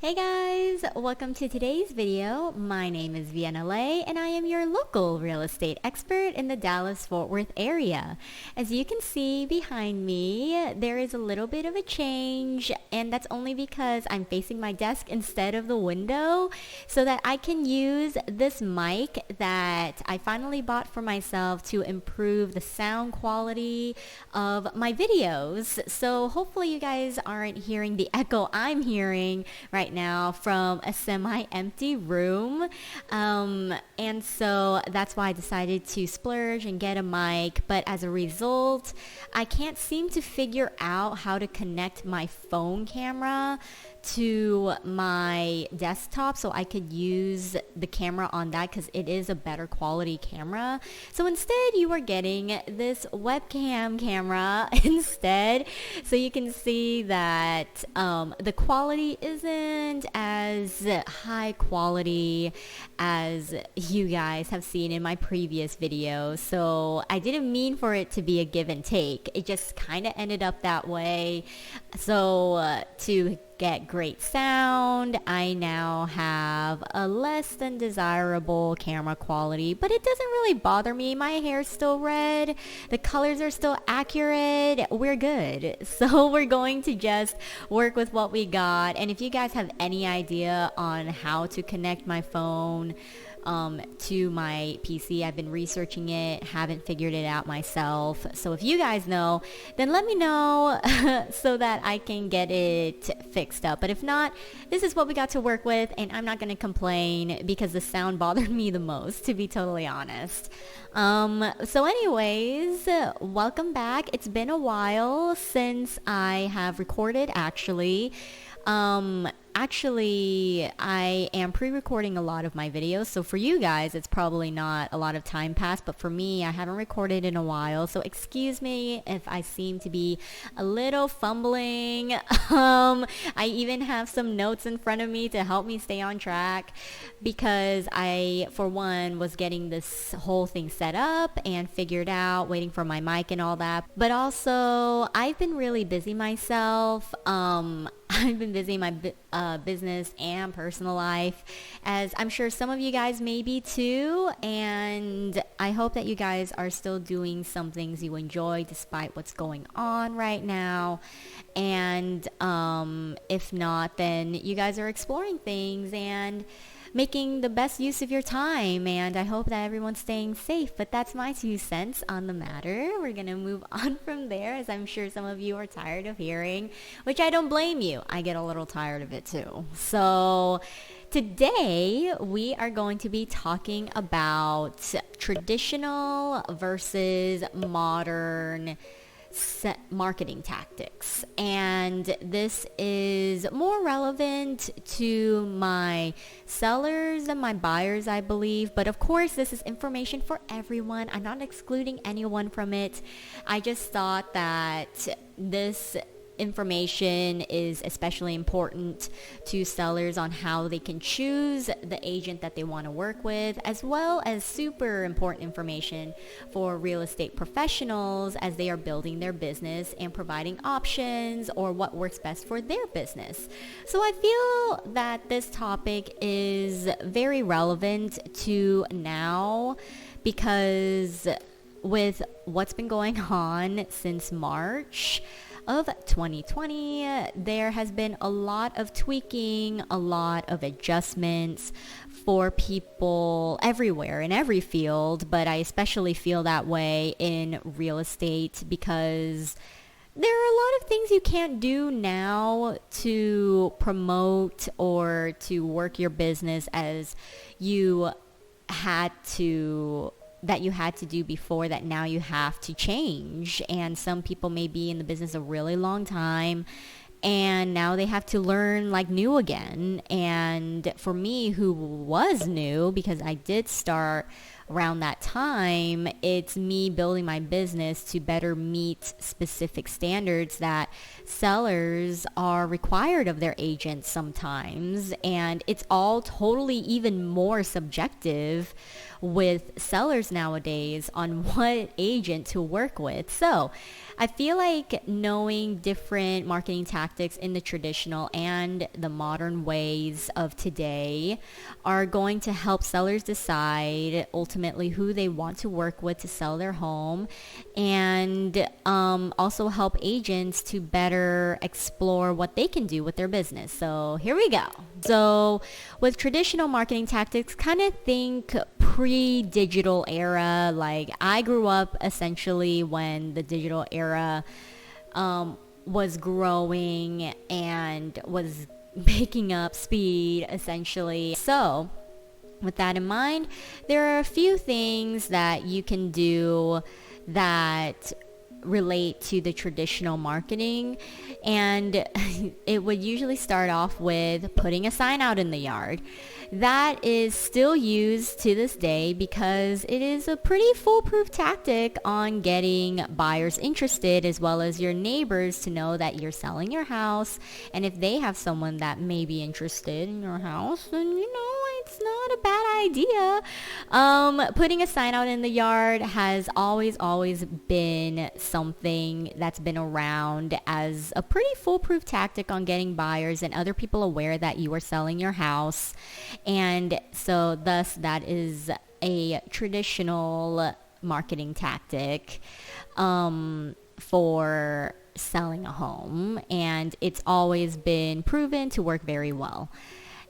Hey guys, welcome to today's video. My name is Vienna Lay and I am your local real estate expert in the Dallas-Fort Worth area. As you can see behind me, there is a little bit of a change, and that's only because I'm facing my desk instead of the window so that I can use this mic that I finally bought for myself to improve the sound quality of my videos. So hopefully you guys aren't hearing the echo I'm hearing right now from a semi-empty room, and so that's why I decided to splurge and get a mic. But as a result, I can't seem to figure out how to connect my phone camera to my desktop so I could use the camera on that, because it is a better quality camera. So instead you are getting this webcam camera instead, so you can see that the quality isn't as high quality as you guys have seen in my previous video. So I didn't mean for it to be a give and take, it just kind of ended up that way. So to get great sound, I now have a less than desirable camera quality, but it doesn't really bother me. My hair's still red, the colors are still accurate, we're good. So we're going to just work with what we got. And if you guys have any idea on how to connect my phone to my PC, I've been researching it, haven't figured it out myself. So if you guys know, then let me know so that I can get it fixed up. But if not, this is what we got to work with, and I'm not going to complain because the sound bothered me the most, to be totally honest. So anyways, welcome back. It's been a while since I have recorded, actually. Actually, I am pre-recording a lot of my videos, so for you guys, it's probably not a lot of time passed, but for me, I haven't recorded in a while, so excuse me if I seem to be a little fumbling. I even have some notes in front of me to help me stay on track, because I, for one, was getting this whole thing set up and figured out, waiting for my mic and all that, but also, I've been really busy myself. I've been busy in my business and personal life, as I'm sure some of you guys may be too, and I hope that you guys are still doing some things you enjoy despite what's going on right now. And if not, then you guys are exploring things and making the best use of your time, and I hope that everyone's staying safe. But that's my 2 cents on the matter. We're gonna move on from there, as I'm sure some of you are tired of hearing, which I don't blame you. I get a little tired of it too. So today we are going to be talking about traditional versus modern marketing tactics, and this is more relevant to my sellers than my buyers, I believe, but of course this is information for everyone. I'm not excluding anyone from it. I just thought that this information is especially important to sellers on how they can choose the agent that they want to work with, as well as super important information for real estate professionals as they are building their business and providing options or what works best for their business. So I feel that this topic is very relevant to now, because with what's been going on since March of 2020, there has been a lot of tweaking, a lot of adjustments for people everywhere in every field, but I especially feel that way in real estate, because there are a lot of things you can't do now to promote or to work your business as you had to do before, that now you have to change. And some people may be in the business a really long time, and now they have to learn like new again. And for me, who was new, because I did start around that time, it's me building my business to better meet specific standards that sellers are required of their agents sometimes. And it's all totally even more subjective with sellers nowadays on what agent to work with. So I feel like knowing different marketing tactics in the traditional and the modern ways of today are going to help sellers decide ultimately who they want to work with to sell their home, and also help agents to better explore what they can do with their business. So here we go. So with traditional marketing tactics, kind of think pre-digital era. Like I grew up essentially when the digital era was growing and was picking up speed essentially. So with that in mind, there are a few things that you can do that relate to the traditional marketing, and it would usually start off with putting a sign out in the yard. That is still used to this day because it is a pretty foolproof tactic on getting buyers interested, as well as your neighbors to know that you're selling your house. And if they have someone that may be interested in your house, then it's not a bad idea. Putting a sign out in the yard has always been something that's been around as a pretty foolproof tactic on getting buyers and other people aware that you are selling your house. And so thus that is a traditional marketing tactic for selling a home, and it's always been proven to work very well.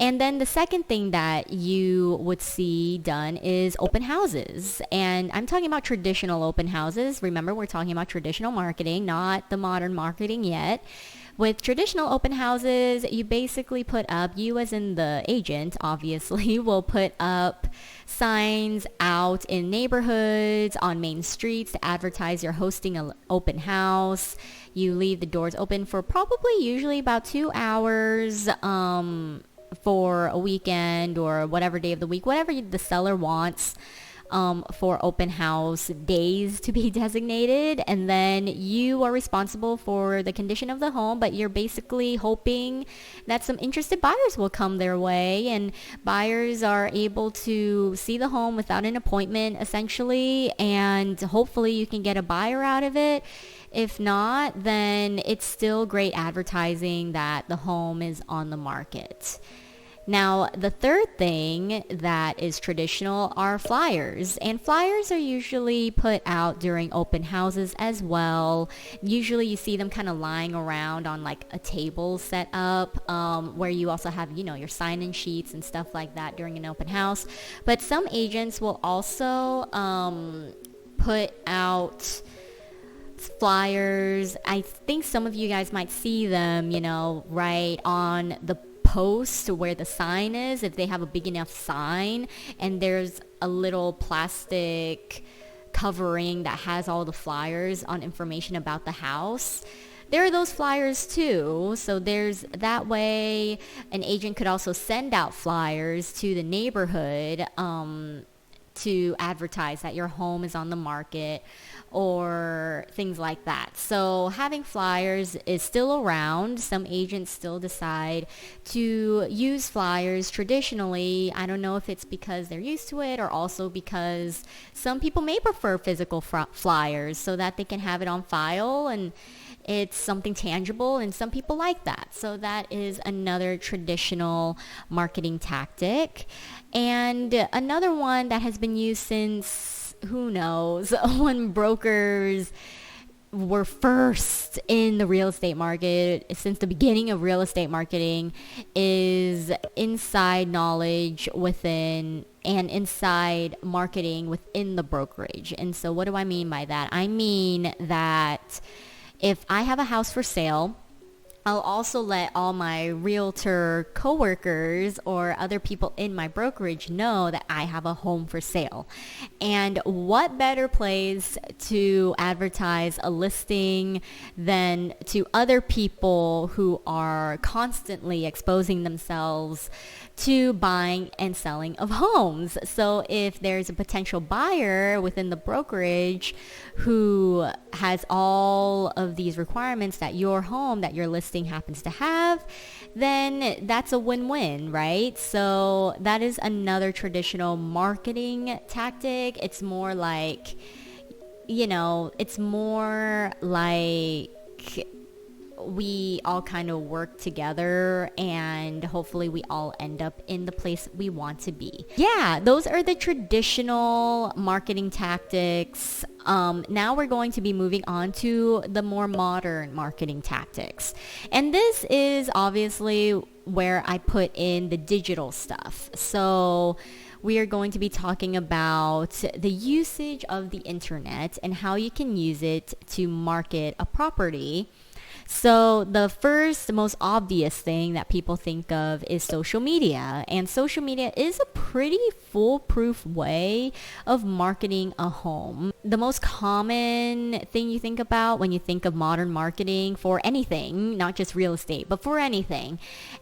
And then the second thing that you would see done is open houses. And I'm talking about traditional open houses. Remember, we're talking about traditional marketing, not the modern marketing yet. With traditional open houses, you basically put up, you as in the agent, obviously, will put up signs out in neighborhoods, on main streets to advertise you're hosting an open house. You leave the doors open for probably usually about 2 hours, for a weekend or whatever day of the week, whatever the seller wants, for open house days to be designated. And then you are responsible for the condition of the home, but you're basically hoping that some interested buyers will come their way, and buyers are able to see the home without an appointment essentially, and hopefully you can get a buyer out of it. If not, then it's still great advertising that the home is on the market. Now, the third thing that is traditional are flyers, and flyers are usually put out during open houses as well. Usually you see them kind of lying around on like a table set up, where you also have, your sign-in sheets and stuff like that during an open house. But some agents will also put out flyers. I think some of you guys might see them, right on the post where the sign is, if they have a big enough sign and there's a little plastic covering that has all the flyers on information about the house. There are those flyers too. So there's that way an agent could also send out flyers to the neighborhood to advertise that your home is on the market or things like that. So having flyers is still around. Some agents still decide to use flyers traditionally. I don't know if it's because they're used to it or also because some people may prefer physical flyers so that they can have it on file and it's something tangible, and some people like that. So that is another traditional marketing tactic. And another one that has been used since, who knows, when brokers were first in the real estate market, since the beginning of real estate marketing, is inside knowledge within and inside marketing within the brokerage. And so what do I mean by that? I mean that if I have a house for sale, I'll also let all my realtor coworkers or other people in my brokerage know that I have a home for sale. And what better place to advertise a listing than to other people who are constantly exposing themselves to buying and selling of homes. So if there's a potential buyer within the brokerage who has all of these requirements that your home, that your listing happens to have, then that's a win-win, right? So that is another traditional marketing tactic. It's more like it's more like we all kind of work together and hopefully we all end up in the place we want to be. Yeah, those are the traditional marketing tactics. Now we're going to be moving on to the more modern marketing tactics. And this is obviously where I put in the digital stuff. So we are going to be talking about the usage of the internet and how you can use it to market a property. So the first, most obvious thing that people think of is social media. And social media is a pretty foolproof way of marketing a home. The most common thing you think about when you think of modern marketing for anything, not just real estate, but for anything.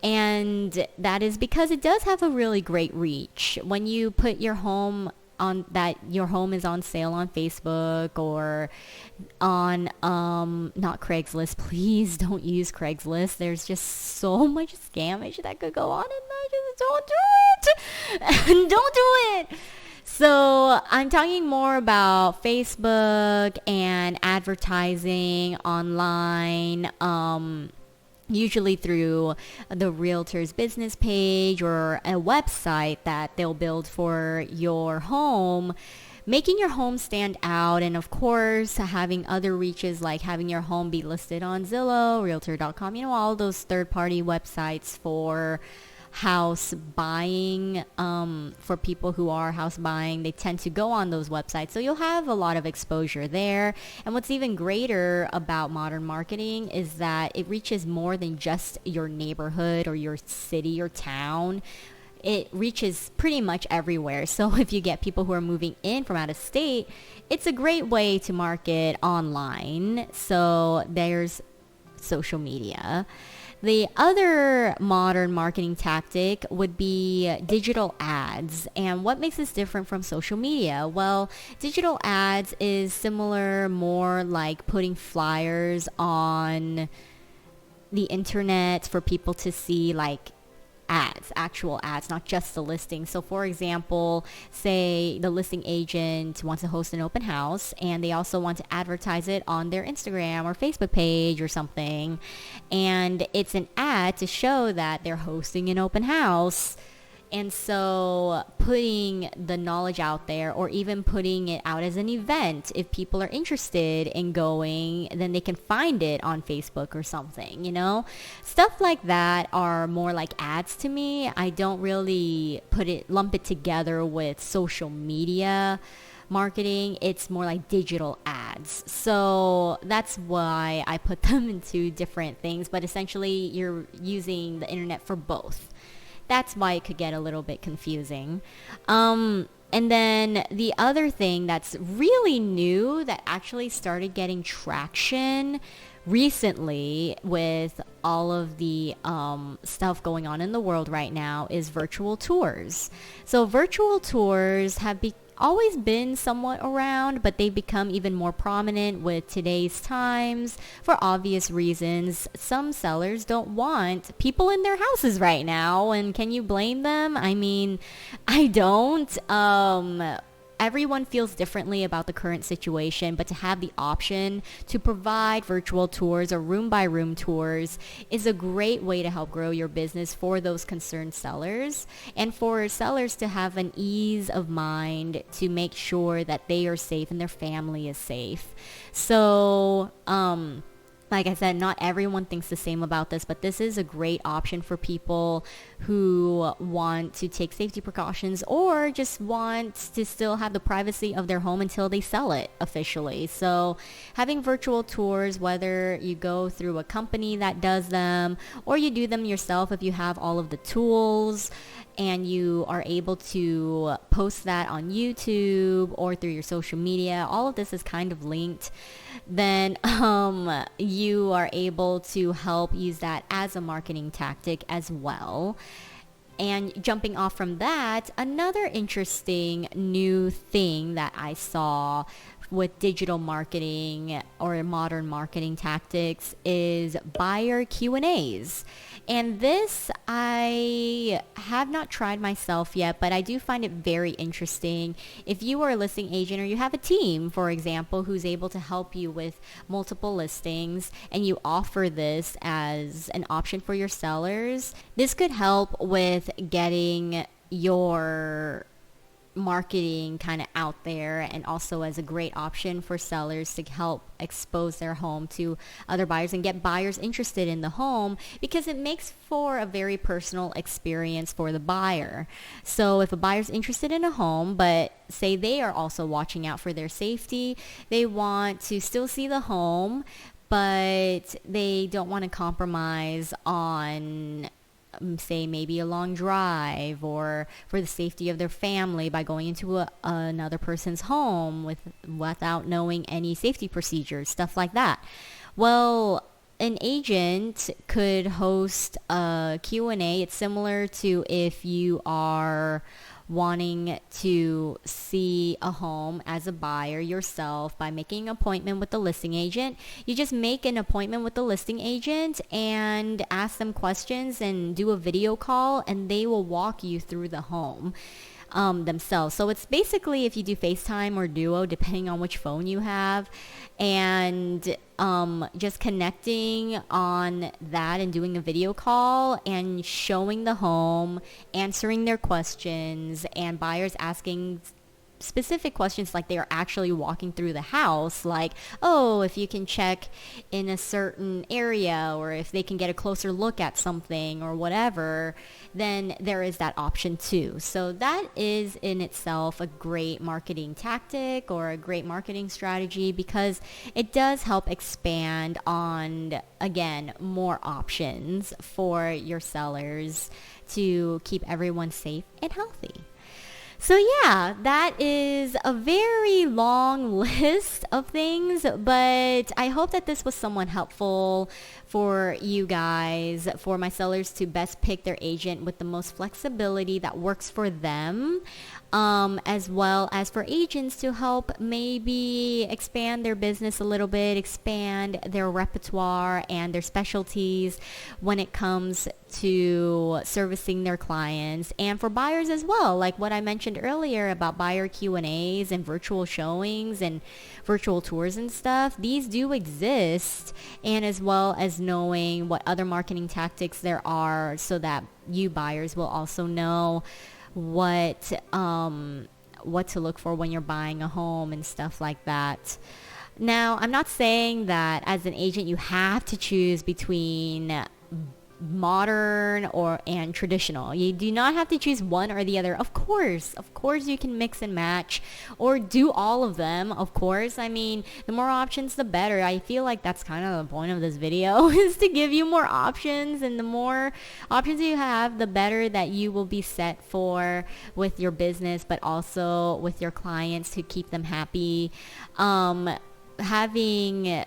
And that is because it does have a really great reach. When you put your home on that your home is on sale on Facebook or on not Craigslist. Please don't use Craigslist. There's just so much scammage that could go on, and I just don't do it. Don't do it. So I'm talking more about Facebook and advertising online, usually through the Realtor's business page or a website that they'll build for your home, making your home stand out, and of course having other reaches like having your home be listed on Zillow, Realtor.com, all those third-party websites for house buying. For people who are house buying, they tend to go on those websites, so you'll have a lot of exposure there. And what's even greater about modern marketing is that it reaches more than just your neighborhood or your city or town. It reaches pretty much everywhere. So if you get people who are moving in from out of state, it's a great way to market online. So there's social media. The other modern marketing tactic would be digital ads. And what makes this different from social media? Well, digital ads is similar, more like putting flyers on the internet for people to see, like ads, actual ads, not just the listing. So for example, say the listing agent wants to host an open house and they also want to advertise it on their Instagram or Facebook page or something. And it's an ad to show that they're hosting an open house. And so putting the knowledge out there, or even putting it out as an event, if people are interested in going, then they can find it on Facebook or something, Stuff like that are more like ads to me. I don't really lump it together with social media marketing. It's more like digital ads. So that's why I put them into different things, but essentially you're using the internet for both. That's why it could get a little bit confusing. And then the other thing that's really new that actually started getting traction recently with all of the stuff going on in the world right now is virtual tours. So virtual tours have always been somewhat around, but they've become even more prominent with today's times for obvious reasons. Some sellers don't want people in their houses right now, and can you blame them? I mean, I don't. Everyone feels differently about the current situation, but to have the option to provide virtual tours or room by room tours is a great way to help grow your business for those concerned sellers, and for sellers to have an ease of mind to make sure that they are safe and their family is safe. So, like I said, not everyone thinks the same about this, but this is a great option for people who want to take safety precautions or just want to still have the privacy of their home until they sell it officially. So having virtual tours, whether you go through a company that does them or you do them yourself if you have all of the tools, and you are able to post that on YouTube or through your social media, all of this is kind of linked, then you are able to help use that as a marketing tactic as well. And jumping off from that, another interesting new thing that I saw with digital marketing or modern marketing tactics is buyer Q&As. And this I have not tried myself yet, but I do find it very interesting. If you are a listing agent or you have a team, for example, who's able to help you with multiple listings and you offer this as an option for your sellers, this could help with getting your marketing kind of out there, and also as a great option for sellers to help expose their home to other buyers and get buyers interested in the home, because it makes for a very personal experience for the buyer. So if a buyer's interested in a home, but say they are also watching out for their safety, they want to still see the home, but they don't want to compromise on say maybe a long drive or for the safety of their family by going into another person's home without knowing any safety procedures, stuff like that. Well, an agent could host a Q&A. It's similar to if you are wanting to see a home as a buyer yourself by making an appointment with the listing agent. You just make an appointment with the listing agent and ask them questions and do a video call, and they will walk you through the home themselves. So it's basically if you do FaceTime or Duo, depending on which phone you have, and just connecting on that and doing a video call and showing the home, answering their questions, and buyers asking specific questions like they are actually walking through the house, like, oh, if you can check in a certain area, or if they can get a closer look at something or whatever, then there is that option too. So that is in itself a great marketing tactic or a great marketing strategy, because it does help expand on, again, more options for your sellers to keep everyone safe and healthy. So yeah, that is a very long list of things, but I hope that this was somewhat helpful for you guys, for my sellers to best pick their agent with the most flexibility that works for them, as well as for agents to help maybe expand their business a little bit, expand their repertoire and their specialties when it comes to servicing their clients, and for buyers as well, like what I mentioned earlier about buyer Q&As and virtual showings and virtual tours and stuff. These do exist, and as well as knowing what other marketing tactics there are so that you buyers will also know what to look for when you're buying a home and stuff like that. Now, I'm not saying that as an agent you have to choose between modern and traditional. You do not have to choose one or the other. Of course you can mix and match or do all of them. Of course, I mean, the more options the better. I feel like that's kind of the point of this video is to give you more options, and the more options you have, the better that you will be set for with your business, but also with your clients, to keep them happy. Having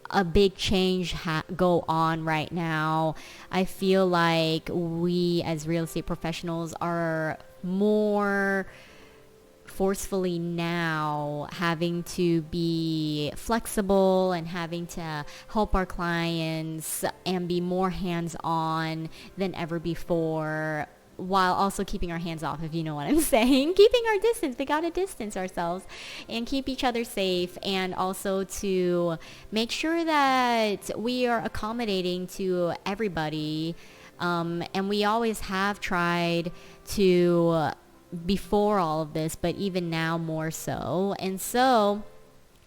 a big change go on right now, I feel like we as real estate professionals are more forcefully now having to be flexible and having to help our clients and be more hands-on than ever before, while also keeping our hands off, if you know what I'm saying. Keeping our distance. We got to distance ourselves and keep each other safe, and also to make sure that we are accommodating to everybody. And we always have tried to before all of this, but even now more so. And so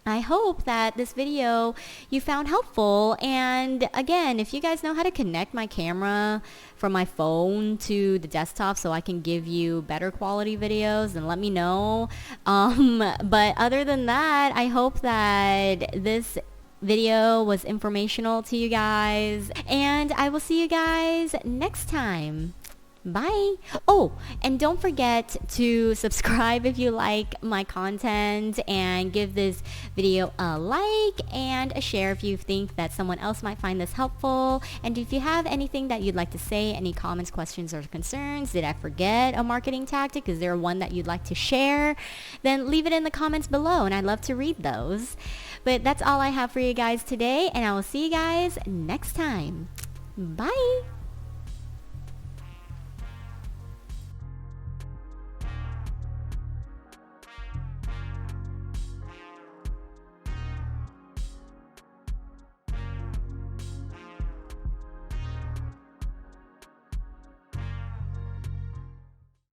I hope that this video you found helpful. And again, if you guys know how to connect my camera from my phone to the desktop so I can give you better quality videos, then let me know. But other than that, I hope that this video was informational to you guys, and I will see you guys next time. Bye. Oh, and don't forget to subscribe if you like my content, and give this video a like and a share if you think that someone else might find this helpful. And if you have anything that you'd like to say, any comments, questions, or concerns, did I forget a marketing tactic? Is there one that you'd like to share? Then leave it in the comments below, and I'd love to read those. But that's all I have for you guys today, and I will see you guys next time. Bye.